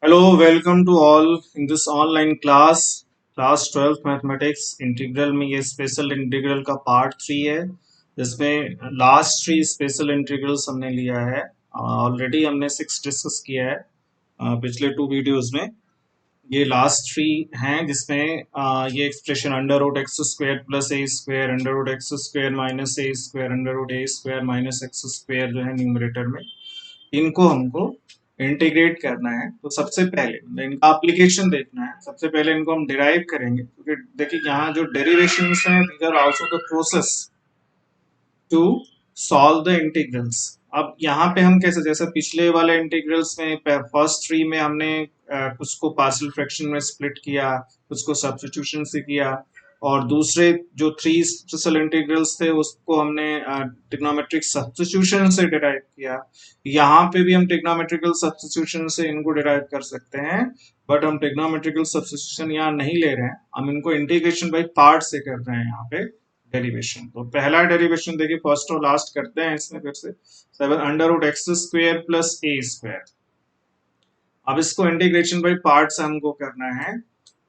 Hello, welcome to all in this online class 12 mathematics integral में ये special integral का part 3 है जिसमें लास्ट 3 स्पेशल इंटीग्रल्स हमने लिया है। ऑलरेडी हमने 6 डिस्कस किया है पिछले 2 वीडियोस में। ये लास्ट 3 हैं जिसमें ये expression under root x square plus ए square under root x square minus ए स्क्वायर अंडर रूट ए स्क्वायर माइनस एक्स स्क्वायर जो है न्यूमरेटर में इनको हमको इंटीग्रेट करना है। तो सबसे पहले मतलब इनका एप्लीकेशन देखना है। सबसे पहले इनको हम डिराइव करेंगे क्योंकि देखिए यहाँ जो डेरिवेशंस हैं these are also the process to solve the integrals. अब यहाँ पे हम कैसे, जैसे पिछले वाले इंटीग्रल्स में फर्स्ट थ्री में हमने कुछ को पार्शियल फ्रैक्शन में स्प्लिट किया, कुछ को सब्स्टिट्यूशन से किया, और दूसरे जो 3 स्पेशल इंटीग्रल्स थे उसको हमने ट्रिग्नोमेट्रिक सब्स्टिट्यूशन से डिराइव किया। यहाँ पे भी हम ट्रिग्नोमेट्रिकल सब्स्टिट्यूशन से इनको डिराइव कर सकते हैं, बट हम ट्रिग्नोमेट्रिकल सब्स्टिट्यूशन यहाँ नहीं ले रहे हैं, हम इनको इंटीग्रेशन बाय पार्ट से कर रहे हैं यहाँ पे डेरिवेशन। तो पहला डेरिवेशन देखिए, फर्स्ट और लास्ट करते हैं इसमें फिर से। 7 under root x square plus ए स्क्वायर। अब इसको इंटीग्रेशन बाय पार्ट्स हमको करना है।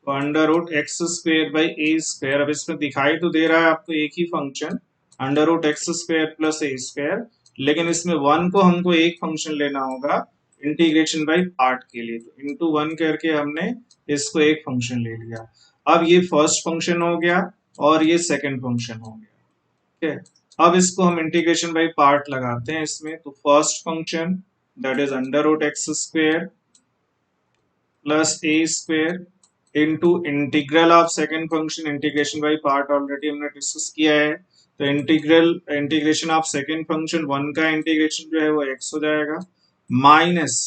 तो under root x square by A square, अब इसमें दिखाई तो दे रहा है आपको एक ही function under root x square plus ए स्क्वायर, लेकिन इसमें वन को हमको एक फंक्शन लेना होगा इंटीग्रेशन बाय पार्ट के लिए। तो इंटू वन करके हमने इसको एक फंक्शन ले लिया। अब ये फर्स्ट फंक्शन हो गया और ये सेकंड फंक्शन हो गया। ठीक है, अब इसको हम इंटीग्रेशन बाय पार्ट लगाते हैं इसमें। तो first function that is under root x square plus A square into integral of second function, integration by part already हमने डिस्कस किया है। तो integration of second function one का इंटीग्रेशन जो है वो x हो जाएगा minus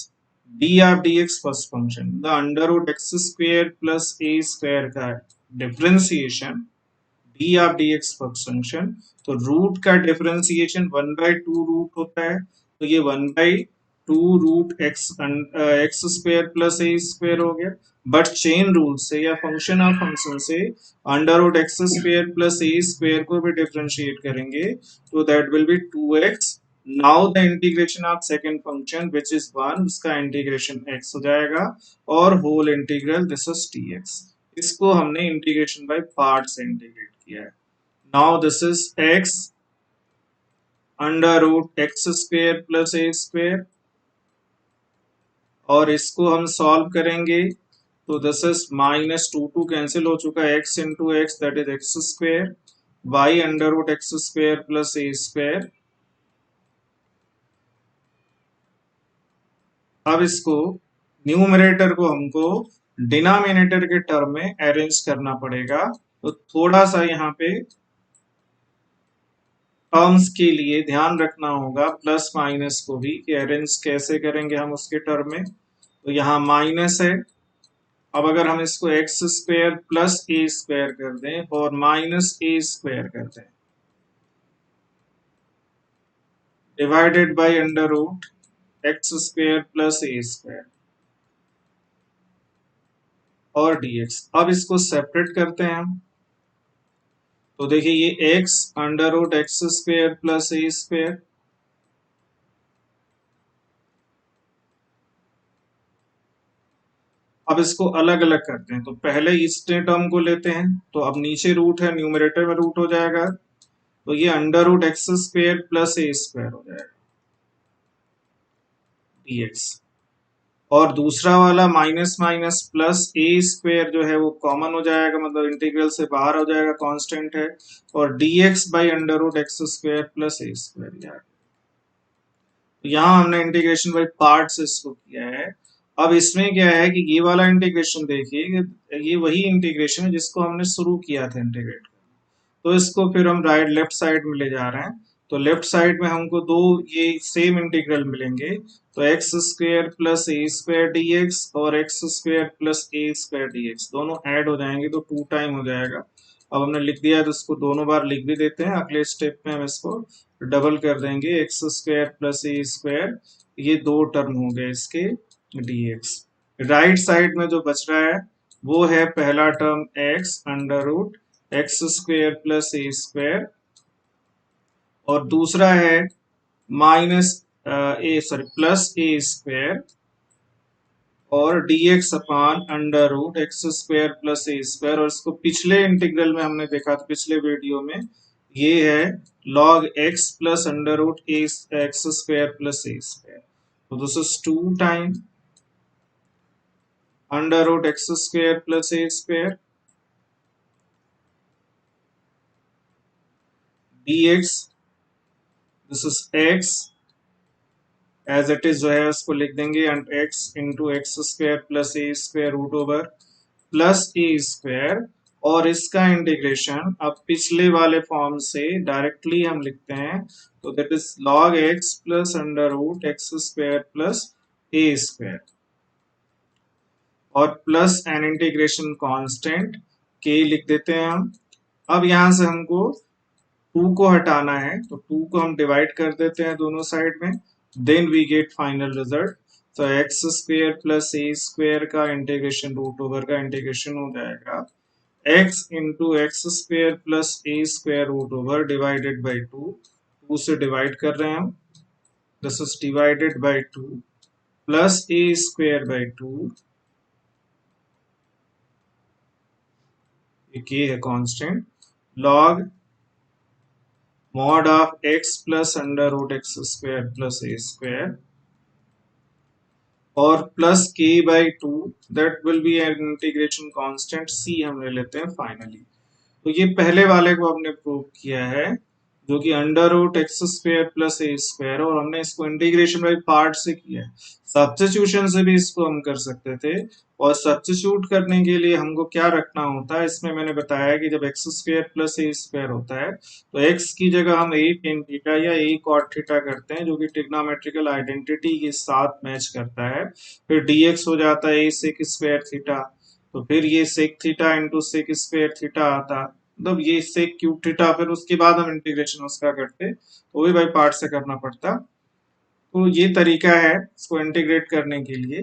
D of D x first function the under root x square plus A square का differentiation D of D x first function. तो रूट का डिफरेंशिएशन 1/2 रूट होता है, तो ये 1/2 root X X square plus ए square हो गया। But chain rule से या फंक्शन ऑफ फंक्शन से under root x square plus ए स्क्वायर को भी डिफरेंशिएट करेंगे, तो that will be 2x। Now the integration of second function which is 1, उसका इंटीग्रेशन x हो जाएगा और whole integral this is dx। इसको हमने इंटीग्रेशन बाय पार्ट से इंटीग्रेट किया है। Now this is x under root x square plus A square, और इसको हम सॉल्व करेंगे तो दिस इज माइनस 2 कैंसिल हो चुका है, x into x that is x square by under root x square plus A square. अब इसको न्यूमरेटर को हमको डिनोमिनेटर के टर्म में अरेंज करना पड़ेगा। तो थोड़ा सा यहाँ पे टर्म्स के लिए ध्यान रखना होगा, प्लस माइनस को भी, कि अरेंज कैसे करेंगे हम उसके टर्म में। तो यहाँ माइनस है, अब अगर हम इसको एक्स स्क्वायर प्लस ए स्क्वायर कर दें और माइनस ए स्क्वायर कर दें divided by under root x square plus A square और डीएक्स। अब इसको सेपरेट करते हैं हम। तो देखिए ये x under root x square plus ए स्क्वायर, अब इसको अलग अलग करते हैं। तो पहले इस टर्म को लेते हैं, तो अब नीचे रूट है, न्यूमरेटर में रूट हो जाएगा, तो ये under root x square plus ए स्क्वायर हो जाएगा dx। और दूसरा वाला माइनस माइनस प्लस ए स्क्वायर जो है वो कॉमन हो जाएगा, मतलब इंटीग्रल से बाहर हो जाएगा, कांस्टेंट है, और dx by under root x square plus A square. यहाँ हमने इंटीग्रेशन बाई पार्ट्स इसको किया है। अब इसमें क्या है कि ये वाला इंटीग्रेशन देखिए, ये वही इंटीग्रेशन है जिसको हमने शुरू किया था इंटीग्रेट। तो इसको फिर हम राइट लेफ्ट साइड में ले जा रहे हैं। तो लेफ्ट साइड में हमको दो ये सेम इंटीग्रल मिलेंगे, तो एक्स स्क्वायर प्लस ए स्क्वायर डी एक्स और एक्स स्क्वायर प्लस ए स्क्वायर डी एक्स दोनों ऐड हो जाएंगे, तो 2 टाइम हो जाएगा। अब हमने लिख दिया है तो इसको दोनों बार लिख भी देते हैं। अगले स्टेप में हम इसको डबल कर देंगे, एक्स स्क्वायर प्लस ए स्क्वायर, ये 2 टर्म हो गए इसके dx। राइट साइड में जो बच रहा है वो है पहला term x under root x square plus ए स्क्वायर, और दूसरा है minus A sorry plus A square और dx upon under root x square plus ए स्क्वायर, और इसको पिछले इंटीग्रल में हमने देखा था पिछले वीडियो में, ये है log x plus under root A X square plus A square. तो this is 2 time under root x square plus A square dx, this is x as it is जो है उसको लिख देंगे, and x into x square plus A square root over plus A square, और इसका integration अब पिछले वाले फॉर्म से डायरेक्टली हम लिखते हैं, तो that is log x plus under root x square plus A square, और plus an integration constant k लिख देते हैं हम। अब यहां से हमको 2 को हटाना है, तो 2 को हम डिवाइड कर देते हैं दोनों साइड में, then we get final result. तो एक्स स्क्वायर प्लस ए स्क्वायर का इंटीग्रेशन रूट ओवर का इंटीग्रेशन हो जाएगा x into x square plus A square root over divided by 2 से डिवाइड कर रहे हैं हम, this is divided by 2 plus A square by 2, ये है constant, log mod of x plus under root x square plus a square, और plus k by 2, that will be an integration constant c हम ले लेते हैं finally. तो ये पहले वाले को हमने प्रूव किया है, जो कि under root x square plus ए स्क्वायर, और हमने इसको इंटीग्रेशन बाई पार्ट से किया है। सब्स्टिट्यूशन से भी इसको हम कर सकते थे, और सब्स्टिट्यूट करने के लिए हमको क्या रखना होता है, इसमें मैंने बताया कि जब एक्स स्क्वायर प्लस ए स्क्वायर होता है तो एक्स की जगह हम ए टेन थीटा या ए कॉट थीटा करते हैं, जो कि ट्रिग्नोमेट्रिकल आइडेंटिटी के साथ मैच करता है। फिर dx हो जाता है ए सेक स्क्वायर थीटा, तो फिर ये sec theta into sec square theta आता, मतलब ये सेक क्यूब थीटा, फिर उसके बाद हम इंटीग्रेशन उसका करते, तो वो भी बाई पार्ट से करना पड़ता। तो ये तरीका है इसको इंटीग्रेट करने के लिए।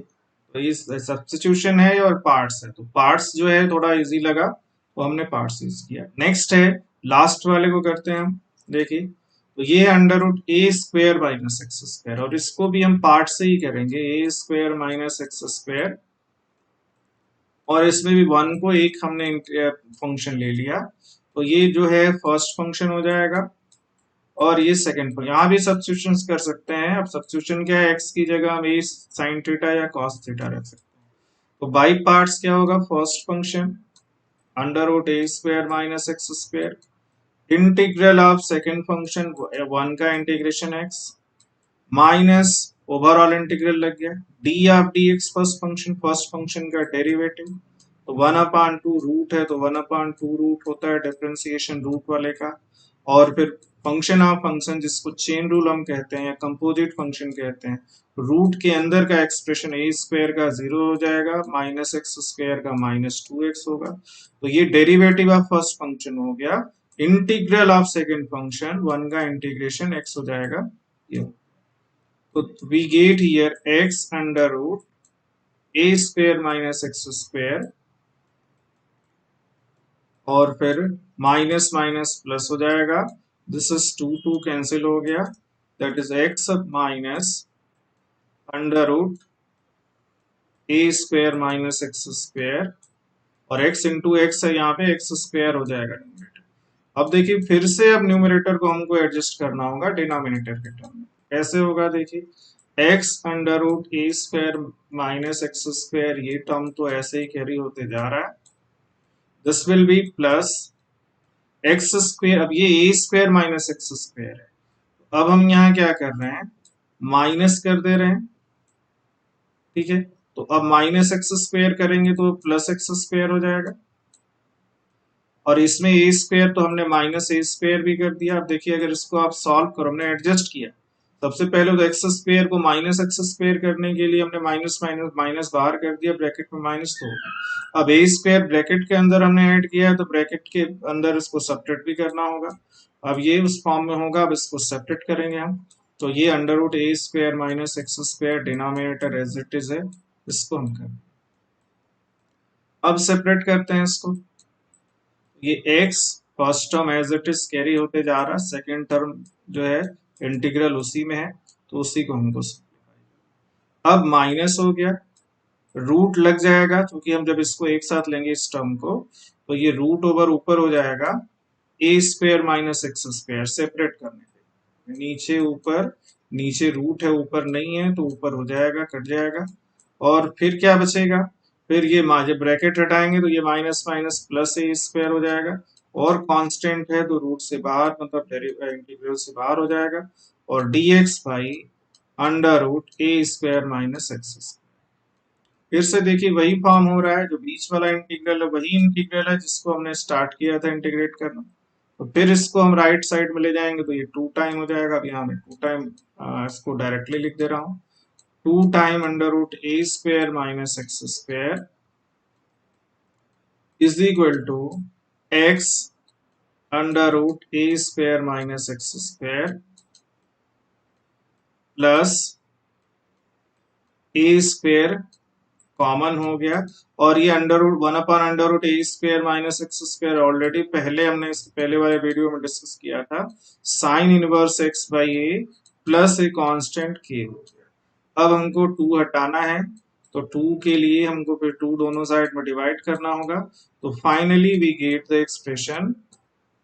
तो ये सब्स्टिट्यूशन है और पार्ट्स है, तो पार्ट्स जो है थोड़ा इजी लगा तो हमने पार्ट्स यूज किया। नेक्स्ट है लास्ट वाले को करते हैं हम, देखिए तो ये है अंडर रूट ए स्क्वायर माइनस एक्स स्क्वायर, और इसको भी हम पार्ट से ही करेंगे, ए स्क्वायर माइनस एक्स स्क्वायर, और इसमें भी वन को एक हमने फंक्शन ले लिया, तो ये जो है फर्स्ट फंक्शन हो जाएगा, और ये सेकंड फंक्शन। यहाँ भी सब्स्टिट्यूशन कर सकते हैं। अब सब्स्टिट्यूशन क्या है, एक्स की जगह हम ए साइन थीटा या कॉस थीटा रख सकते हैं। तो बाई पार्ट्स क्या होगा, first function under root A square minus x square, integral of second function one का integration x, minus overall integral लग गया D of D x first function का डेरिवेटिव, तो 1/2 रूट है, तो 1/2 रूट होता है डिफरेंशिएशन रूट वाले का, और फिर फंक्शन ऑफ फंक्शन जिसको चेन रूल हम कहते हैं या कंपोजिट फंक्शन कहते हैं, रूट के अंदर का एक्सप्रेशन ए स्क्वायर का 0 हो जाएगा, माइनस एक्स स्क्वायर का -2x होगा, तो ये डेरिवेटिव ऑफ फर्स्ट फंक्शन हो गया। Integral of second function one का इंटीग्रेशन x हो जाएगा ये। तो we get here x under root a square minus x square, और फिर माइनस माइनस प्लस हो जाएगा, दिस इज 2 कैंसिल हो गया, that is x minus under root a square minus x square, और x इंटू एक्स है यहाँ पे x स्क्वायर हो जाएगा न्यूमरेटर। अब देखिए फिर से अब न्यूमरेटर को हमको एडजस्ट करना होगा डिनोमिनेटर के टर्म में। कैसे होगा, देखिए x अंडर रूट ए स्क्वायर माइनस एक्स स्क्वायर, ये टर्म तो ऐसे ही कैरी होते जा रहा है, this will be plus x square, अब ये ए स्क्वायर माइनस एक्स स्क्वायर है, अब हम यहाँ क्या कर रहे हैं, माइनस कर दे रहे हैं, ठीक है। तो अब माइनस एक्स स्क्वायर करेंगे तो प्लस एक्स स्क्वायर हो जाएगा, और इसमें ए स्क्वायर तो हमने माइनस ए स्क्वायर भी कर दिया। अब देखिए अगर इसको आप सॉल्व करो, हमने एडजस्ट किया, सबसे पहले तो एक्स स्क्वायर को माइनस एक्स स्क्वायर करने के लिए हमने माइनस माइनस माइनस बाहर कर दिया, ब्रैकेट में माइनस, तो अब ए स्क्वायर ब्रैकेट के अंदर हमने ऐड किया है, तो ब्रैकेट के अंदर इसको सब्ट्रैक्ट भी करना होगा। अब ये उस फॉर्म में होगा, अब इसको सब्ट्रैक्ट करेंगे हम, तो ये under root A square minus x square denominator as it is है, इसको हम करें। अब सेपरेट करते हैं इसको, ये x first term as it is carry होते जा रहा है, सेकेंड टर्म जो है इंटीग्रल उसी में है, तो उसी को हमको अब माइनस हो गया, रूट लग जाएगा, क्योंकि हम जब इसको एक साथ लेंगे इस टर्म को, तो ये रूट ओवर ऊपर हो जाएगा a square minus x square, separate करने पे नीचे ऊपर, नीचे रूट है ऊपर नहीं है तो ऊपर हो जाएगा, कट जाएगा। और फिर क्या बचेगा, फिर ये जब ब्रैकेट हटाएंगे तो ये माइनस माइनस प्लस ए स्क्वायर हो जाएगा, और कांस्टेंट है तो रूट से बाहर, मतलब इंटीग्रल से बाहर हो जाएगा, और dx by under root A square minus x. फिर से देखिए वही फॉर्म हो रहा है, जो बीच वाला इंटीग्रल है वही इंटीग्रल है जिसको हमने स्टार्ट किया था इंटीग्रेट करना। तो फिर इसको हम राइट साइड में ले जाएंगे तो ये 2 टाइम हो जाएगा। अब यहाँ मैं 2 टाइम इसको डायरेक्टली लिख दे रहा हूँ, 2 time under root A square minus x square is equal to x under root A square minus x square plus A square common हो गया, और ये अंडर रूट 1/अंडर रूट ए square minus x square already पहले हमने इसके पहले वाले वीडियो में डिस्कस किया था, sine inverse x by A plus a constant के हो गया। अब हमको 2 हटाना है, तो 2 के लिए हमको फिर 2 दोनों साइड में डिवाइड करना होगा। तो finally we get the expression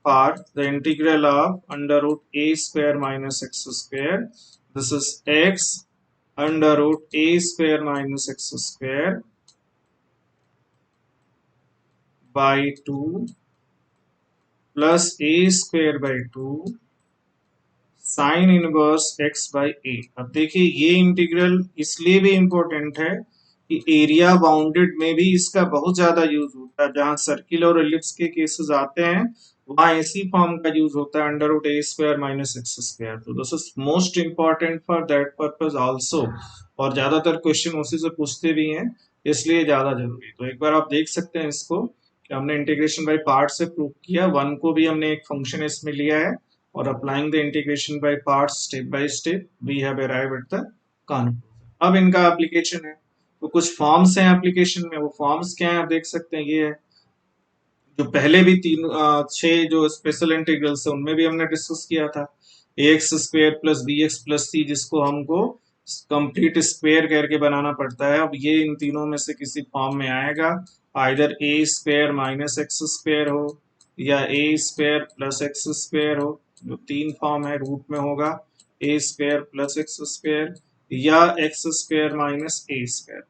for the integral of under root A square minus x square, this is x under root A square minus x square by 2 plus a square by 2 sine inverse x by a. अब देखिए ये integral इसलिए भी important है कि area bounded में भी इसका बहुत ज्यादा यूज होता है। जहां सर्किल और एलिप्स के केसेस आते हैं वहां इसी फॉर्म का यूज होता है, अंडर रूट ए स्क्वायर माइनस एक्स स्क्वायर। तो this is most important for that purpose also, और ज्यादातर क्वेश्चन उसी से पूछते भी हैं, इसलिए ज्यादा जरूरी। तो एक बार आप देख सकते हैं इसको कि हमने इंटीग्रेशन बाय पार्ट से प्रूव किया, वन को भी हमने एक फंक्शन इसमें लिया है, और applying the integration by parts step by step we have arrived at the conclusion. अब इनका एप्लीकेशन है, तो कुछ फॉर्म्स हैं एप्लीकेशन में, वो फॉर्म्स क्या है आप देख सकते हैं। ये है जो पहले भी 6 जो स्पेशल इंटीग्रल्स है उनमें भी हमने डिस्कस किया था, x square plus b x plus c, जिसको हमको कंप्लीट स्क्वायर करके बनाना पड़ता है। अब ये इन तीनों में से किसी फॉर्म में आएगा, आइदर ए स्क्वायर माइनस एक्स स्क्वायर हो या ए स्क्वायर प्लस एक्स स्क्वायर हो, जो 3 फॉर्म है रूट में होगा ए स्क्वायर प्लस एक्स स्क्वायर या एक्स स्क्वायर माइनस ए स्क्वायर।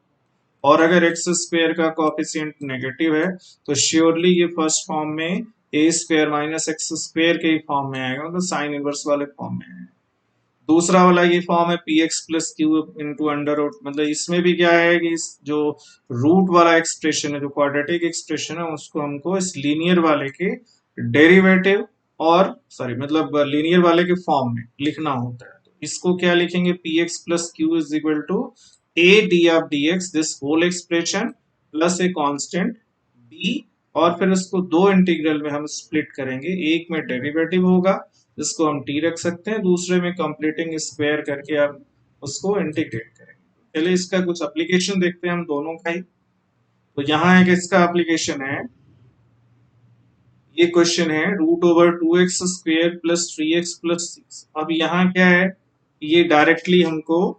और अगर एक्स स्क्वायर का कोएफिशिएंट नेगेटिव है तो श्योरली ये फर्स्ट फॉर्म में ए स्क्वायर माइनस एक्स स्क्वायर के ही फॉर्म में आएगा, मतलब साइन इनवर्स वाले फॉर्म में आएगा। दूसरा वाला ये फॉर्म है p x plus q into under root, मतलब इसमें भी क्या है कि इस जो रूट वाला एक्सप्रेशन है, जो क्वाड्रेटिक एक्सप्रेशन है, उसको हमको इस लीनियर वाले के डेरिवेटिव और सॉरी मतलब लीनियर वाले के फॉर्म में लिखना होता है। तो इसको क्या लिखेंगे, p x plus q is equal to a d of D x this whole expression plus a constant b, और फिर उसको 2 इंटीग्रल में हम स्प्लिट करेंगे, एक में डेरिवेटिव होगा जिसको हम टी रख सकते हैं, दूसरे में कंप्लीटिंग स्क्वायर करके आप उसको इंटीग्रेट करेंगे। चलिए इसका कुछ एप्लीकेशन देखते हैं हम दोनों का ही। तो यहाँ एक इसका एप्लीकेशन है, ये क्वेश्चन है root over 2x square plus 3x plus 6। अब यहाँ क्या है, ये डायरेक्टली हमको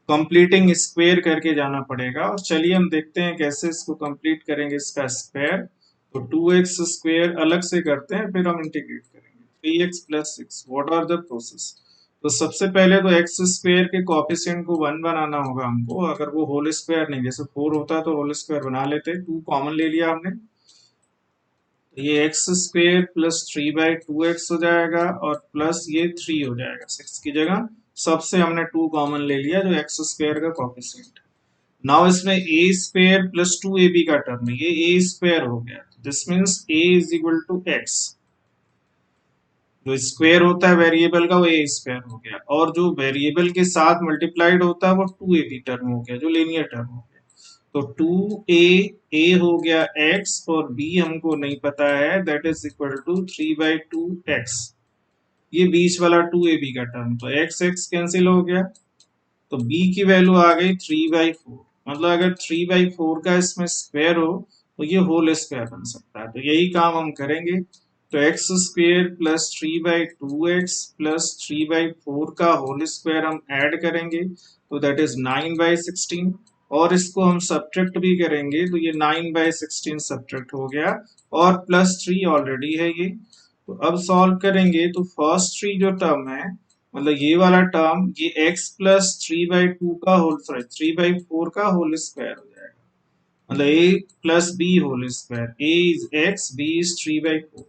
कंप्लीटिंग स्क्वायर करके जाना पड़ेगा, और चलिए हम देखते हैं कैसे इसको कंप्लीट करेंगे इसका स्क्वायर। तो 2x स्क्वायर अलग से करते हैं, फिर हम इंटीग्रेट करेंगे 3x plus 6। What are the process? तो सबसे पहले तो एक्स स्क्वायर के कोएफिशिएंट को 1 बनाना होगा हमको, अगर वो होल स्क्वायर नहीं, जैसे 4 होता है तो होल स्क्वायर बना लेते, 2 कॉमन ले लिया हमने, ये एक्स स्क्वेयर प्लस 3/2x हो जाएगा, और प्लस ये 3 हो जाएगा, 6 की जगह सबसे हमने 2 कॉमन ले लिया जो एक्स स्क्वेयर का कोएफिशिएंट है। नाउ इसमें ए स्क्वेयर प्लस 2ab का टर्म है, ये ए स्क्वेयर हो गया, this means a is equal to x, जो स्क्वेयर होता है वेरिएबल का वो ए स्क्वेयर हो गया, और जो वेरिएबल के साथ मल्टीप्लाइड होता है वो 2ab टर्म हो गया, जो लीनियर टर्म हो गया। तो 2a हो गया x, और b हमको नहीं पता है, that is equal to 3/2x, ये बीच वाला 2ab का टर्म, तो x x कैंसिल हो गया, तो b की वैल्यू आ गई 3/4। मतलब अगर 3/4 का इसमें स्क्वायर हो तो ये होल स्क्वायर बन सकता है, तो यही काम हम करेंगे। तो x square plus 3/2x plus 3/4 का होल स्क्वायर हम ऐड करेंगे, तो दैट इज 9/16, और इसको हम सब्ट्रैक्ट भी करेंगे तो ये 9/16 सब्ट्रैक्ट हो गया और +3 ऑलरेडी है ये। तो अब सॉल्व करेंगे तो फर्स्ट 3 जो टर्म है मतलब ये वाला टर्म ये x प्लस 3/2 का होल सॉरी 3/4 का होल स्क्वायर हो जाएगा मतलब a plus b whole square a is x b is 3/4।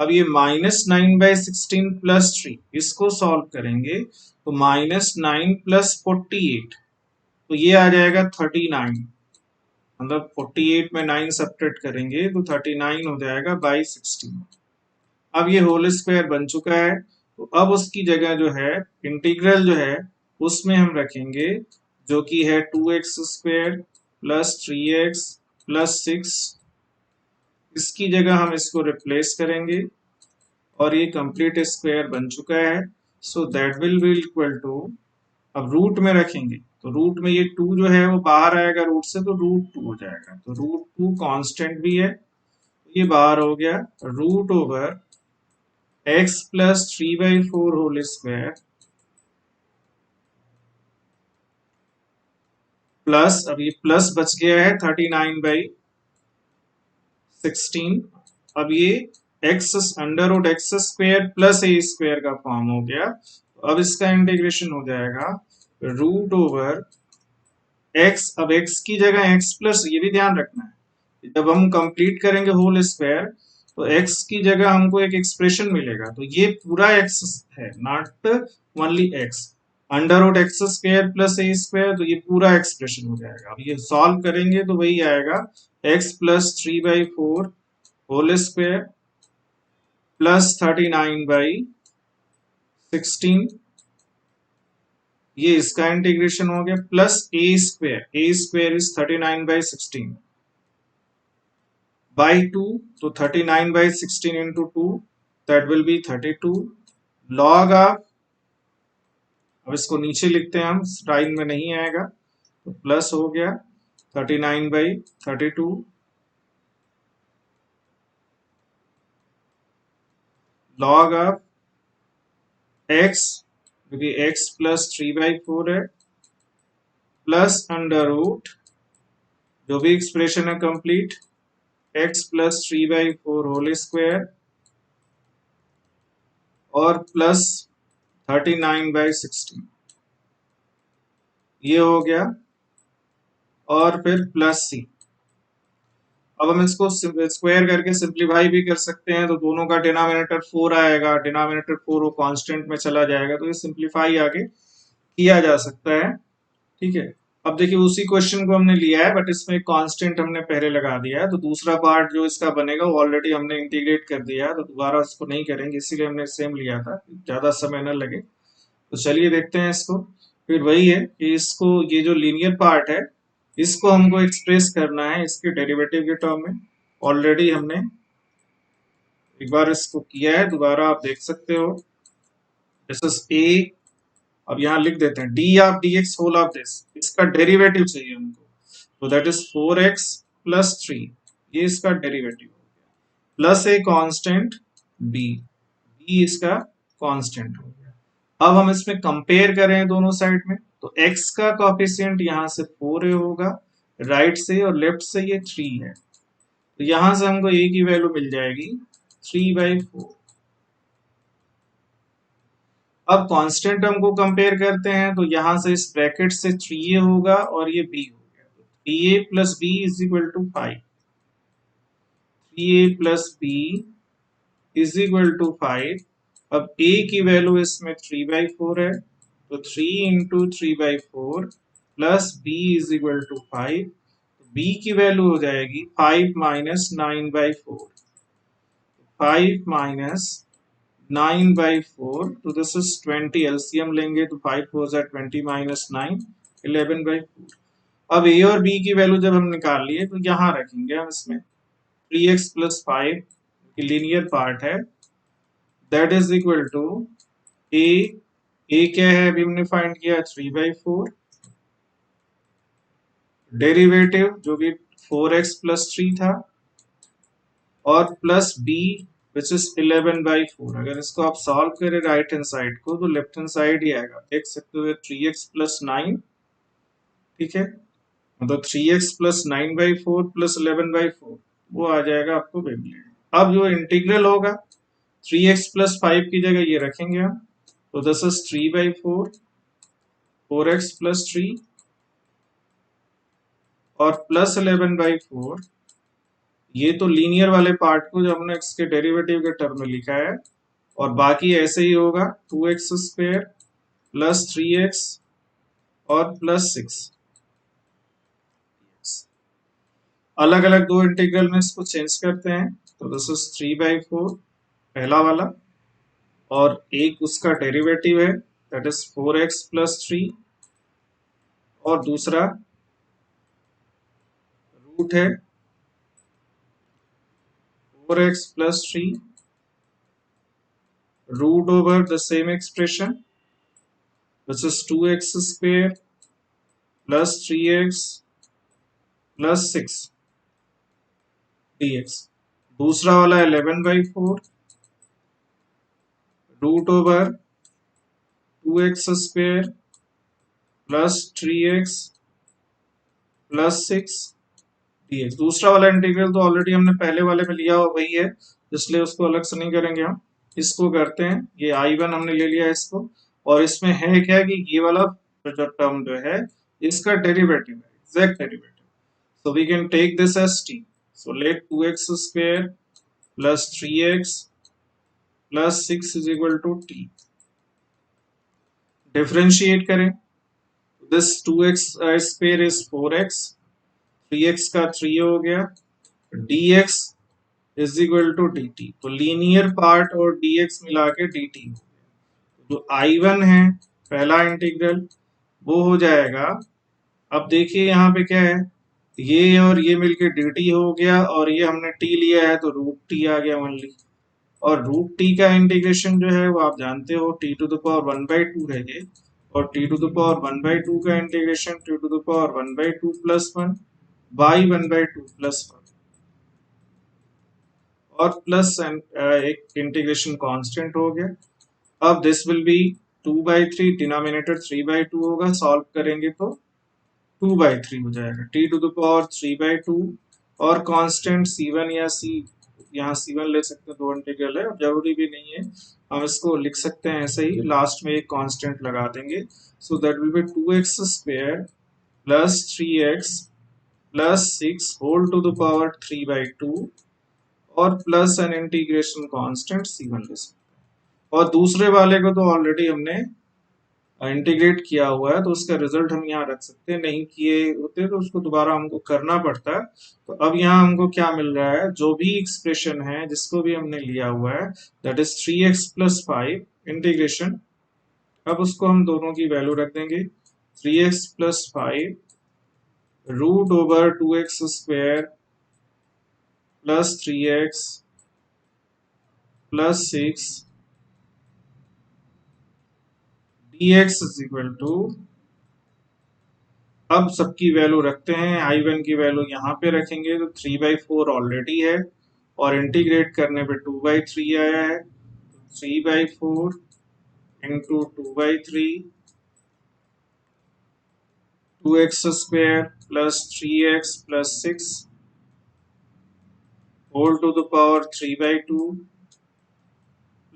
अब ये -9/16 प्लस 3 इसको सॉल्व करेंगे तो -9 प्लस 48 तो ये आ जाएगा 39 मतलब 48 में 9 सब्ट्रैक्ट करेंगे तो 39 हो जाएगा बाई 16। अब ये होल स्क्वायर बन चुका है तो अब उसकी जगह जो है इंटीग्रल जो है उसमें हम रखेंगे जो कि है 2x² प्लस 3x प्लस 6। इसकी जगह हम इसको रिप्लेस करेंगे और ये कंप्लीट स्क्वायर बन चुका है। So that will be equal to अब रूट में रखेंगे तो रूट में ये 2 जो है वो बाहर आएगा रूट से तो √2 हो जाएगा तो √2 कांस्टेंट भी है ये बाहर हो गया √ओवर x plus 3/4 whole square plus अब ये प्लस बच गया है 39/16। अब ये x √x² प्लस a² का फॉर्म हो गया अब इसका इंटीग्रेशन हो जाएगा √ओवर x अब x की जगह x प्लस ये भी ध्यान रखना है जब हम कंप्लीट करेंगे होल स्क्वायर तो x की जगह हमको एक एक्सप्रेशन मिलेगा तो ये पूरा x है not only x √x² plus a² तो ये पूरा एक्सप्रेशन हो जाएगा। अब ये सॉल्व करेंगे तो वही आएगा x plus 3/4 whole square plus 39/16 ये इसका इंटीग्रेशन हो गया प्लस a² इज 39/16 बाई 2 तो 39/16 into 2 that will B 32 log of अब इसको नीचे लिखते हैं हम साइन में नहीं आएगा तो प्लस हो गया 39/32 लॉग ऑफ x क्योंकि x प्लस 3/4 है प्लस अंडर रूट जो भी एक्सप्रेशन है complete x plus 3/4 whole square और प्लस 39/16 ये हो गया और फिर प्लस c। अब हम इसको स्क्वायर करके सिंप्लीफाई भी कर सकते हैं तो दोनों का डिनोमिनेटर 4 आएगा डिनोमिनेटर 4 वो कांस्टेंट में चला जाएगा तो ये सिंप्लीफाई आगे किया जा सकता है। ठीक है अब देखिए उसी क्वेश्चन को हमने लिया है बट इसमें कांस्टेंट हमने पहले लगा दिया है तो दूसरा पार्ट जो इसका बनेगा वो ऑलरेडी हमने इंटीग्रेट कर दिया है तो दोबारा इसको नहीं करेंगे इसीलिए हमने सेम लिया था ज्यादा समय न लगे। तो चलिए देखते हैं इसको फिर वही है कि इसको ये जो लीनियर पार्ट है इसको हमको एक्सप्रेस करना है इसके डेरिवेटिव के टर्म में ऑलरेडी हमने एक बार इसको किया है दोबारा आप देख सकते हो दिस इज a अब यहाँ लिख देते हैं d of dx whole of this इसका डेरिवेटिव चाहिए हमको तो दैट इज 4x प्लस 3 ये इसका डेरिवेटिव हो गया plus a constant b b इसका कांस्टेंट हो गया। अब हम इसमें कंपेयर करें दोनों साइड में तो x का कोएफिशिएंट यहाँ से 4a होगा राइट से और लेफ्ट से ये 3 है तो यहां से हमको a की वैल्यू मिल जाएगी 3/4। अब कांस्टेंट टर्म को कंपेयर करते हैं तो यहां से इस ब्रैकेट से 3a होगा और ये b हो गया तो 3a plus b is equal to 5 3a plus b is equal to 5। अब a की वैल्यू इसमें 3/4 है तो 3 into 3/4 plus b is equal to 5 b की वैल्यू हो जाएगी 5 माइनस 9/4 5 माइनस 9/4 तो दिस इज 20 एलसीएम लेंगे तो 5 4 जा 20 माइनस 9 11/4। अब a और b की वैल्यू जब हम निकाल लिए तो यहाँ रखेंगे हम इसमें 3x प्लस 5 लीनियर पार्ट है that is equal to a क्या है अभी हमने फाइंड किया 3/4 डेरिवेटिव जो भी 4x प्लस 3 था और प्लस b विच इज 11/4। अगर इसको आप सॉल्व करें राइट हैंड साइड को तो लेफ्ट हैंड साइड ही आएगा देख सकते हो 3x प्लस 9 ठीक है मतलब 3x प्लस 9/4 प्लस 11/4 वो आ जाएगा आपको बेवलेट। अब जो इंटीग्रल होगा 3x+5 की जगह ये रखेंगे हम, तो दिस इज 3/4 4x+3 और प्लस 11/4। ये तो लीनियर वाले पार्ट को जो हमने इसके डेरिवेटिव के टर्म में लिखा है, और बाकी ऐसे ही होगा 2x² प्लस 3x और प्लस 6। अलग अलग दो इंटीग्रल में इसको चेंज करते हैं, तो दिस इज 3/4 पहला वाला, और एक उसका डेरिवेटिव है दैट इज 4x+3, और दूसरा रूट है 4x+3 root over the same expression which is 2x² plus 3x plus 6 dx। दूसरा वाला 11/4 root over 2x² plus 3x plus 6 dx। दूसरा वाला इंटीग्रल तो ऑलरेडी हमने पहले वाले में लिया हुआ वही है, इसलिए उसको अलग से नहीं करेंगे हम। इसको करते हैं, ये I1 हमने ले लिया इसको, और इसमें है क्या कि ये वाला जो टर्म जो है इसका डेरिवेटिव है, exact derivative, so we can take this as t, so let 2x² plus 3x plus 6 is equal to t। Differentiate करें, this 2x² is 4x, 3x का 3 हो गया, dx is equal to dt, तो linear part और dx मिला के dt हो गया। जो I1 है पहला इंटीग्रल वो हो जाएगा, अब देखिए यहाँ पे क्या है, ये और ये मिलके dt हो गया, और ये हमने t लिया है तो रूट t आ गया ओनली, और रूट t का इंटीग्रेशन जो है वो आप जानते हो t⁻1/2 है ये, और t⁻1/2 का integration t⁻1/2 plus 1 by 1/2 plus 1, और प्लस एक इंटीग्रेशन कांस्टेंट हो गया। अब दिस विल बी 2/3, डिनोमिनेटर 3/2 होगा, सॉल्व करेंगे तो 2/3 हो जाएगा, t⁻3/2, और कांस्टेंट c1 या c, यहाँ c1 ले सकते हैं, दो इंटीग्रल है, जरूरी भी नहीं है, हम इसको लिख सकते हैं ऐसे ही, लास्ट में एक कांस्टेंट लगा देंगे, so that will be 2x² plus 3x plus 6 whole to the power 3/2, और plus an integration constant c1 ले सकते हैं। और दूसरे वाले को तो ऑलरेडी हमने इंटीग्रेट किया हुआ है, तो उसका रिजल्ट हम यहाँ रख सकते हैं, नहीं किए होते तो उसको दोबारा हमको करना पड़ता है। तो अब यहाँ हमको क्या मिल रहा है, जो भी एक्सप्रेशन है जिसको भी हमने लिया हुआ है दैट इज 3x+5 इंटीग्रेशन, अब उसको हम दोनों की वैल्यू रख देंगे, 3x+5 root over 2x² plus 3x plus 6 dx is equal to, अब सबकी वैल्यू रखते हैं, I1 की वैल्यू यहाँ पे रखेंगे तो 3/4 ऑलरेडी है, और इंटीग्रेट करने पे 2/3 आया है, 3/4 into 2/3 2x² plus 3x plus 6 whole to the power 3/2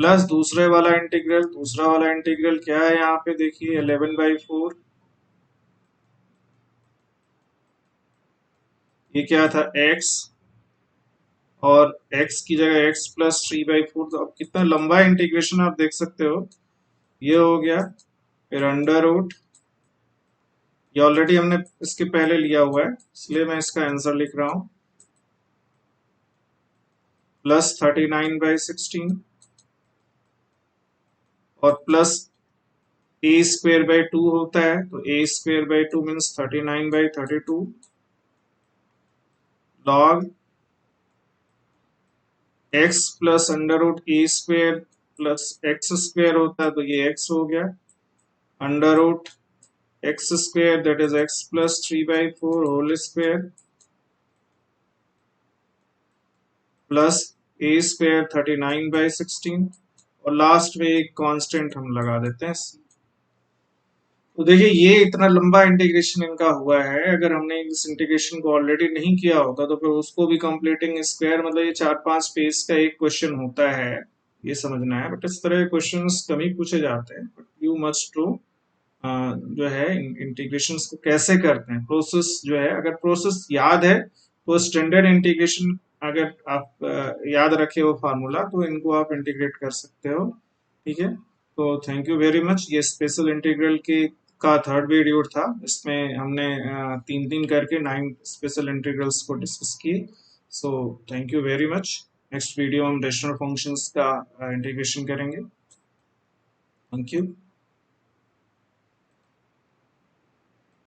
plus दूसरा वाला इंटीग्रल क्या है यहाँ पे देखिए 11/4, ये क्या था x, और x की जगह x प्लस 3/4, तो अब कितना लंबा इंटीग्रेशन आप देख सकते हो, ये हो गया, फिर अंडर रूट, ये ऑलरेडी हमने इसके पहले लिया हुआ है इसलिए मैं इसका आंसर लिख रहा हूं, प्लस 39/16, और प्लस a²/2 होता है, तो a²/2 means 39/32 log x plus under root a² plus x² होता है, तो ये x हो गया, under root x² that is x plus 3/4 whole square plus a² 39/16, और लास्ट में एक कांस्टेंट हम लगा देते हैं c। तो देखिए ये इतना लंबा इंटीग्रेशन इनका हुआ है, अगर हमने इस इंटीग्रेशन को ऑलरेडी नहीं किया होता तो फिर उसको भी कंप्लीटिंग स्क्वायर, मतलब ये 4-5 पेज का एक क्वेश्चन होता है, ये समझना है। बट इस तरह के क्वेश्चंस कम ही पूछे जाते हैं, बट यू मस्ट टू जो है इंटीग्रेशंस को कैसे करते हैं, प्रोसेस जो है, अगर प्रोसेस याद है तो स्टैंडर्ड इंटीग्रेशन अगर आप याद रखे हो फार्मूला, तो इनको आप इंटीग्रेट कर सकते हो। ठीक है, तो थैंक यू वेरी मच। ये स्पेशल इंटीग्रल के का थर्ड वीडियो था, इसमें हमने 3-3 करके 9 स्पेशल इंटीग्रल्स को डिस्कस किए। So thank you very much. Next video हम रेशनल फंक्शंस का इंटीग्रेशन करेंगे। Thank you.